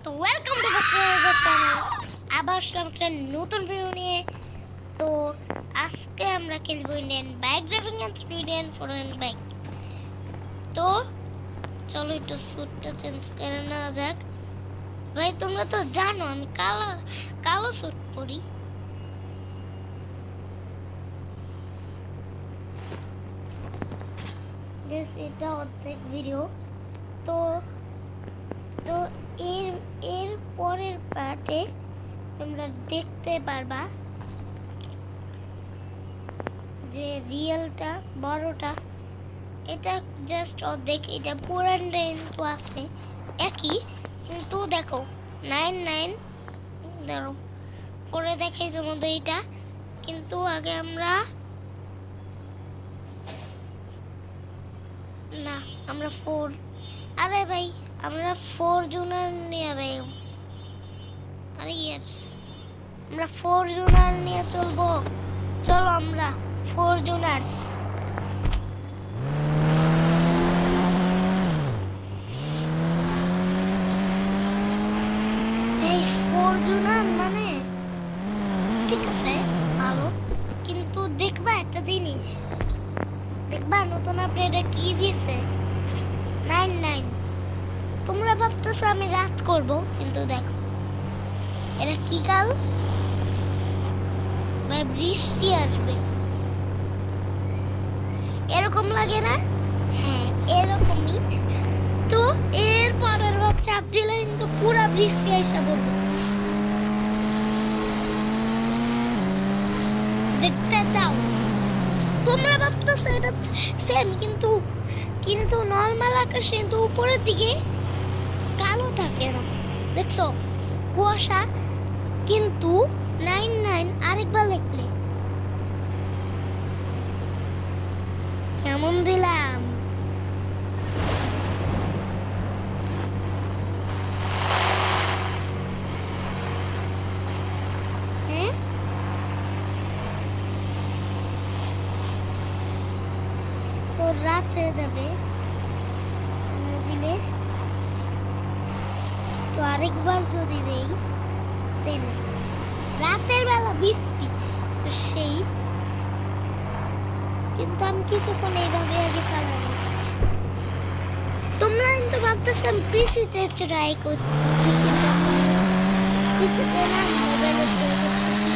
তো welcome to the channel. আবার আসলাম একটা নতুন ভিডিও নিয়ে। তো আজকে আমরা খেলবো ইন্ডিয়ান বাইক ড্রাইভিং এন্ড স্পিডিয়ান ফরেন বাইক। তো চলো একটু স্যুটটা চেঞ্জ করে নেওয়া যাক। ভাই তোমরা তো জানো আমি কালো কালো স্যুট পরি। এটা অর্ধেক ভিডিও। তো তো এর এর পরের পার্টে তোমরা দেখতে পারবা যে রিয়েলটা বড়টা এটা জাস্ট অর্ধেক, এটা পুরান রেঞ্জ তো আছে একই, কিন্তু দেখো 99 ধরো পরে দেখাই তোমাদের এটা। কিন্তু আগে আমরা আমরা 4, আরে ভাই আমরা 4 জুনার নিয়ে ভাই, আরে ইয়ার আমরা 4 জুনার নিয়ে চলবো। চলো আমরা 4 জুনার। এই 4 জুনার মানে ঠিক আছে ভালো, কিন্তু দেখবা একটা জিনিস, দেখবা নতুন আপডেটে কি দিয়েছে 99। তোমরা ভাবতেছো আমি রাত করব, কিন্তু দেখো এটা কি কাল ভাই, বৃষ্টি আসবে এরকম লাগে না? হ্যাঁ এরকমই। তো এর পরের বার চাপ দিলে কিন্তু পুরো বৃষ্টি এসে পড়বে। দেখতে চাও? তোমরা ভাবতেছো এটা সেম, কিন্তু কিন্তু নর্মাল আকাশ কিন্তু উপরের দিকে কালো থাকে না, দেখছো কুয়াশা। কিন্তু 99 আরেকবার লিখলে কেমন দিলাম? হ্যাঁ তো রাত হয়ে যাবে দিলে, তো আরেকবার যদি দেই রাতের বেলা বৃষ্টি সেই, কিন্তু আমি কিছুক্ষণ এইভাবে আগে চালাবো। তোমরা কিন্তু ভাবতেছো আমি পিসিতে ট্রাই করতেছি, কিন্তু পিসিতে না মোবাইলে ট্রাই করতেছি,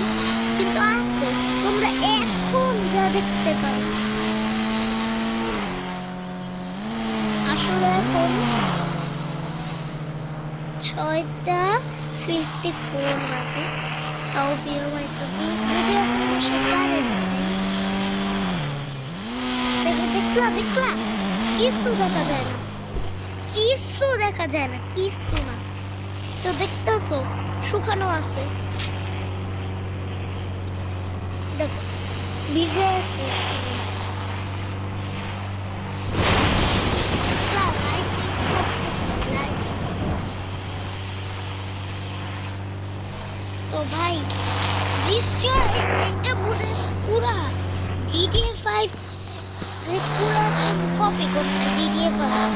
কিন্তু আছে তোমরা এখন যা দেখতে পারো। আসলে এখন 6:54 বাজে, তাও ভিডিও বানাইতেছি। যদি এখন বসে কারেন্ট দেখলা কিছু দেখা যায় না, কিছু দেখা যায় না, কিছু না। তো দেখতেছো শুকানো আছে, দেখো ভিজে আছে। তো ভাই নিশ্চয় একটা বুঝে পুরা GTA 5 পুরা কপি করছে। GTA 5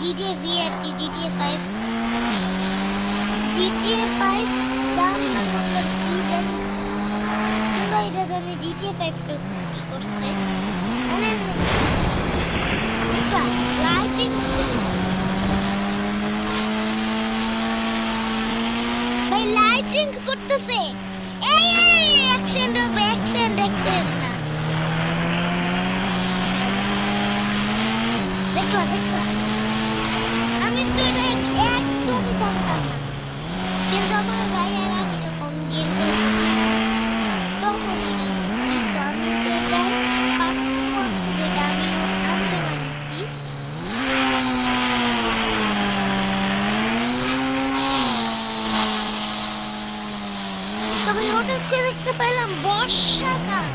GTA VRT GTA 5 GTA 5 দাম নাম্বার কি জানি, কিন্তু এটা জানি GTA 5 কে কপি করছে। মানে লাইটিং ভাই, লাইটিং করতেছে। এই অ্যাক্সিডেন্ট হবে, অ্যাক্সিডেন্ট না। দেখলা আমি তো এটা একদম জানতাম না, কিন্তু আমার ভাই আর আমি যখন গেম করতেছি তখন এটা বুঝছি। তো আমি তো এটা পারফরমেন্স যেটা আমি বানাইছি। তবে হঠাৎ করে দেখতে পেলাম বর্ষাকাল।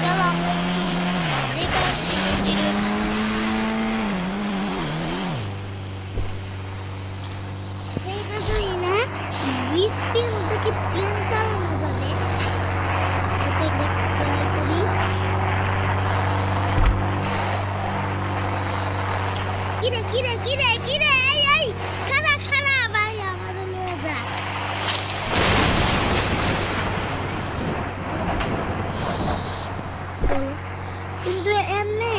চলো আমরা বৃষ্টির মধ্যে কি প্লেন চালানো যাবে? একবার ট্রাই করি। কিরে কিরে কিরে কিরে এই এই খাড়া খাড়া ভাই আমার নিয়ে যা কিন্তু এমনি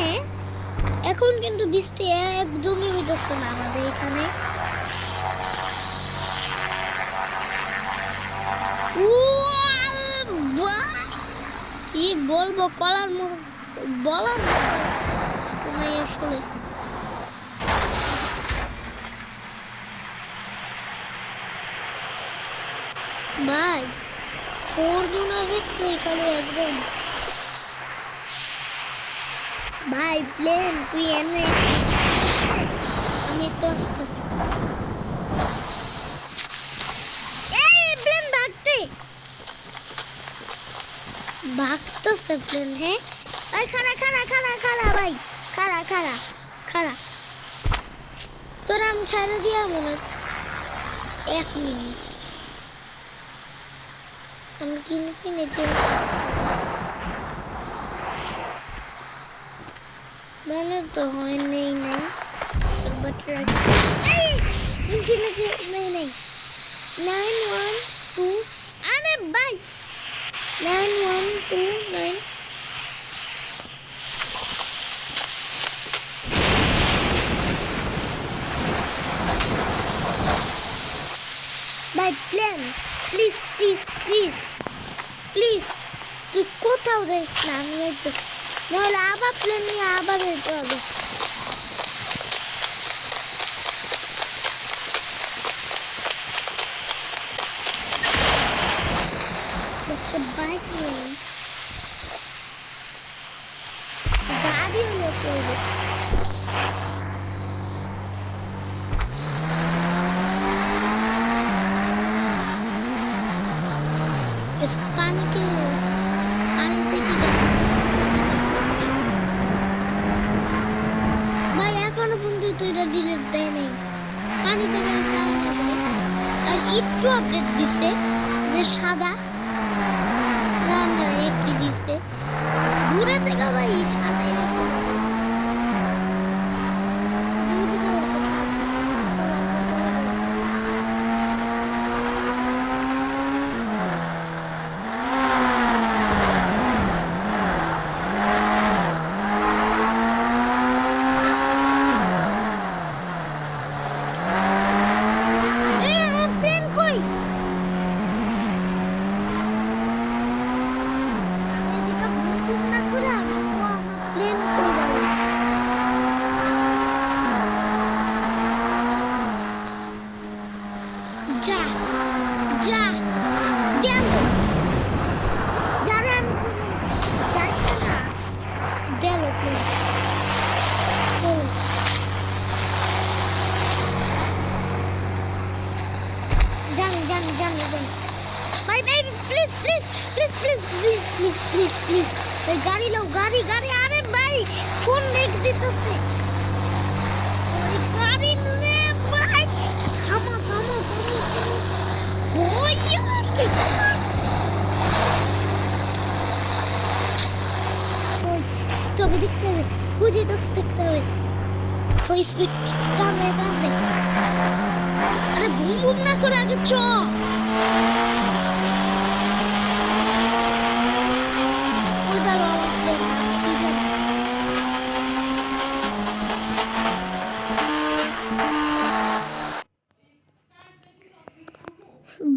এখন কিন্তু বৃষ্টি একদমই হইতেছে না আমাদের এখানে কি বলবো কলার মতো বলার মতো আসলে ভাই ফরচুনার দেখতে এখানে একদম ভাই প্লেন তুই এনে আমি তো আসতেছি এই প্লেন ভাগতেছে প্লেন হ্যাঁ ভাই খাড়া খাড়া খাড়া খাড়া ভাই খাড়া খাড়া খাড়া তোর আমি ছাড়া দিয়া মনে 1 মিনিট আমি ইনফিনিটি মনে তো হয় নেই না একবার ট্রাই ইনফিনিটি নেই নেই 912 আরে ভাই 9129 ভাই plane please please please please তুই কোথাও যাইস না আমি যাইতেছি নাহলে আবার প্লেন নিয়ে আবার যেতে হবে একটা বাইক নিয়ে গাড়ি হলে করবো ভাই এখনো পর্যন্ত এটা ডিলিট দেয় নাই পানি থেকে আর একটু আপডেট দিছে যে সাদা না না একটি দিছে দূরে থেকে ভাই সাদাই যা যা গেল যারা আমি যাইতে না গেল জানি জানি জানি জানি ভাই ভাই please please please please please please please please ভাই গাড়ি লো গাড়ি গাড়ি আরে ভাই কোন নেক্সট দিতেছে গাড়ি নে ভাই থামো থামো ওই তবে দেখতে হবে বুঝে তো দেখতে হবে ওই স্পিড টানে টানে আরে বুম বুম না করে আগে চ ওই দাঁড়ো কি জানি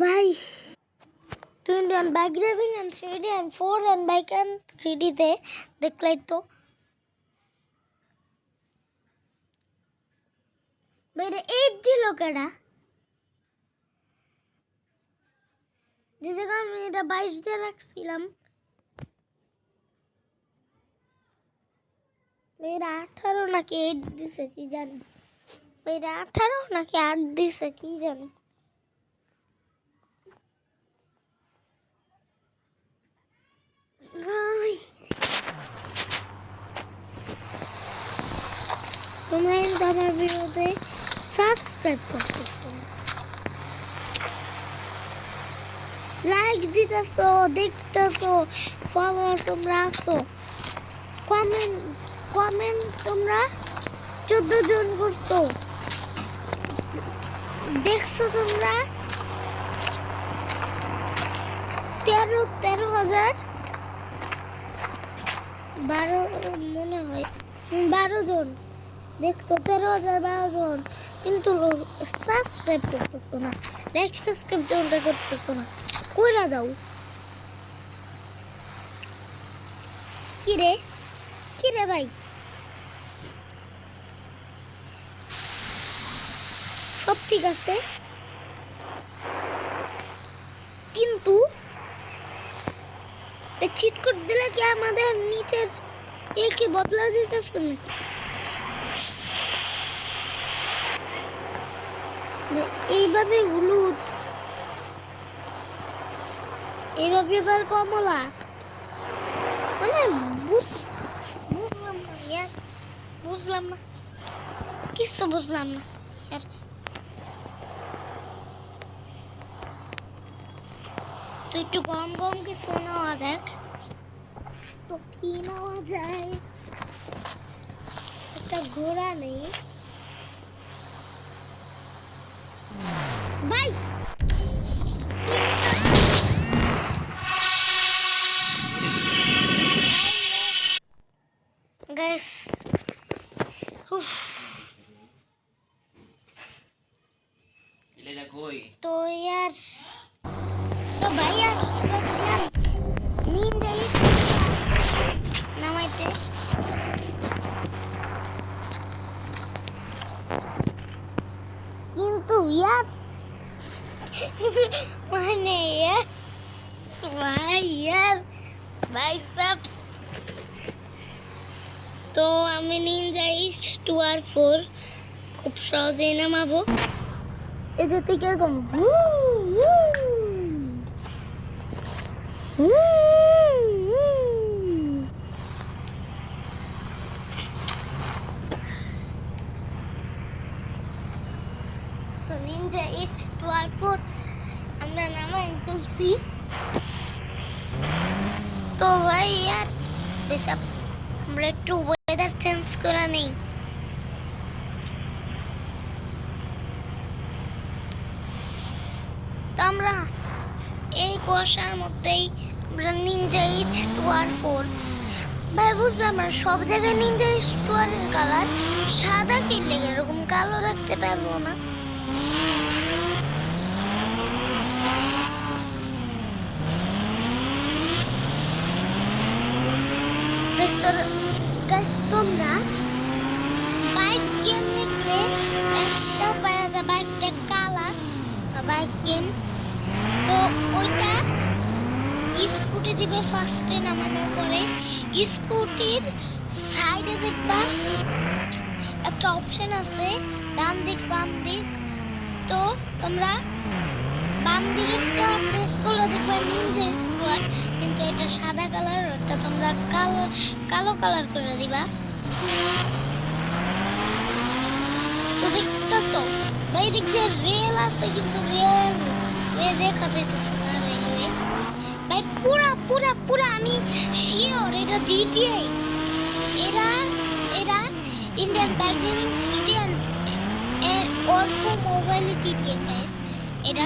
ভাই 2 and bike driving and 3D and 4 and bike and 3D তে দেখলাই তো মেরে 8 দিল কেডা যে জায়গা আমি এটা 22 দিয়ে রাখছিলাম মেরা 18 নাকি 8 দিছে কি জানি মেরা 18 নাকি 8 দিছে কি জানি তোমরা কিন্তু আমার ভিডিওতে সাবস্ক্রাইব করতেছো লাইক দিতেছো দেখতেছো ফলোয়ার তোমরা আছো কমেন্ট তোমরা 14 জন করছো দেখছো তোমরা 13,000 12 মনে হয় 12 জন দেখছো 13,000 12 জন কিন্তু সাবস্ক্রাইব করতেছো না লাইক সাবস্ক্রাইব তোমরা করতেছো না কইরা দাও কি রে ভাই সব ঠিক আছে কিন্তু চিট কোড দিলে কি আমাদের নিচের কি বদলা যেতেছে না এইভাবে হলুদ এইভাবে আবার কমলা মানে বুঝলাম না কিছু বুঝলাম না তো একটু গরম গরম কিছু নেওয়া যাক তো কি নেওয়া যায় একটা ঘোড়া নেই ভাই গাইস তো यार तो भैया नींद आई नमाइते किंतु यार माने यार भाई साहब तो আমি নিনজা ইস্ট 2 আর 4 খুব সহজেই নামাবো এদের থেকে এরকম তো নিনজা ইস্ট 2 আর 4 আমরা নামাই ফেলছি তো ভাই यार বেসব আমরা একটু ওয়েদার চেঞ্জ করা নেই তো আমরা এই কুয়াশার মধ্যেই আমরা নিনজা ইচ 2 আর 4 ভাই বুঝলাম না সব জায়গায় নিনজা ইচ 2 আর এর কালার সাদা কি লেগে এরকম কালো রাখতে পারবো না তোমরা বাইক গেম লিখলে একটা পাওয়া যাবে একটা কালার বাইক গেম তো ওইটা স্কুটি দিবে ফার্স্টে নামানোর পরে স্কুটির সাইডে দেখবা একটা অপশন আছে ডান দিক বাম দিক তো তোমরা বাম দিকেরটা প্রেস করলে দেখবা নিনজা স্কোয়াড কিন্তু এটা সাদা কালার ওটা তোমরা কালো কালার করে দিবা তো দেখতেছো ভাই দিক দিয়ে রেল আছে কিন্তু রেল দেখা যাইতেছে না রেলওয়ে ভাই পুরা আমি শিওর এটা জিটিআই এরা ইন্ডিয়ান বাইক গেমিং স্টুডিয়ান অল্পো মোবাইলে জিটিআই 5 এটা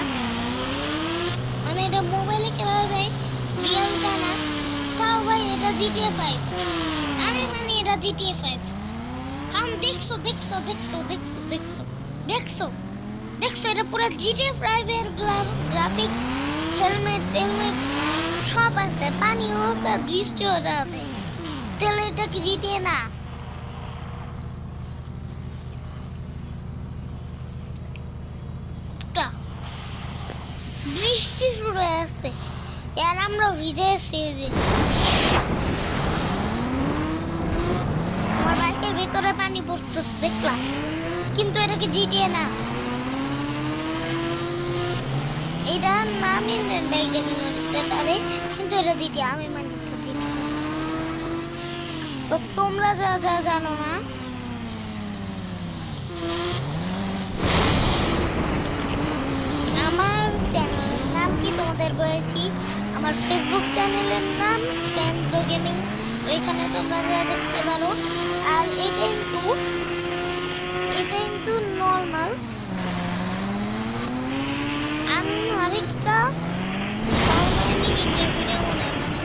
মানে এটা মোবাইলে খেলা যায় রিয়েলটা না তাও ভাই এটা জিটিআই 5 আমি মানে এটা জিটিআই 5 हम देखो এটা পুরো জিটিআই 5 এর গ্রাফিক্স হেলমেট সব আছে পানিও আছে বৃষ্টিও আছে তাহলে এটা কি জিটিআই না বৃষ্টি শুরু হয়ে আছে আর আমরা ভিজে এসেছি যে আমার বাইকের ভিতরে পানি পড়তেছে দেখলাম কিন্তু এটা কি জিটিআই না এটা নাম ইন্ডিয়ান বাইক গেমিং হতে পারে কিন্তু এটা জিটিআই আমি মানি জিটিআই তো তোমরা যা জানো না আমার চ্যানেলের নাম কি তোমাদের বলেছি আমার ফেসবুক চ্যানেলের নাম ফ্যানজো গেমিং ওইখানে তোমরা যা দেখতে পারো আর এটা কিন্তু ভিডিওটা 6-9 মিনিটের ভিডিও মনে হয়, মানে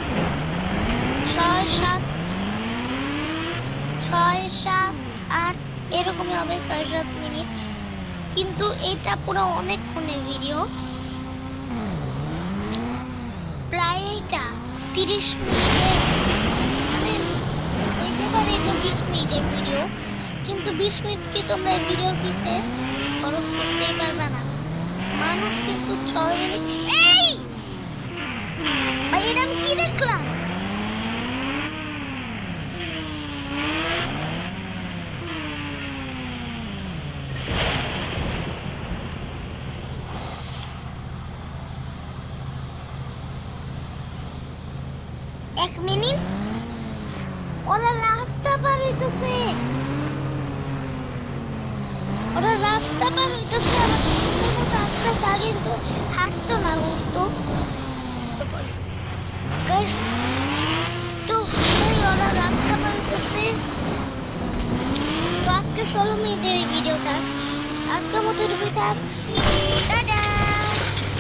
6-7-8 এরকমই হবে, 6-7 মিনিট। কিন্তু এটা পুরো অনেকক্ষণের ভিডিও, প্রায় এটা 30 মিনিটের, মানে হইতে পারে এটা 20 মিনিটের ভিডিও, কিন্তু 20 মিনিট কি তোমরা এই ভিডিওর পিছে খরচ করতেই পারবে না। মানুষ কিন্তু 6 মিনিট, এই ভাই এটা আমি কি দেখলাম? এক মিনিট, ওরা রাস্তা পার হইতেছে, ওরা রাস্তা পার হইতেছে, আমার সুন্দর মতো হাঁটতেছে, আগে তো হাঁটতো না, উঠতো। Guys, তো ভাই ওরা রাস্তা পার হইতেছে। তো আজকে 16 মিনিটের ভিডিও থাক, আজকের মতো এটুকুই থাক, টাটা।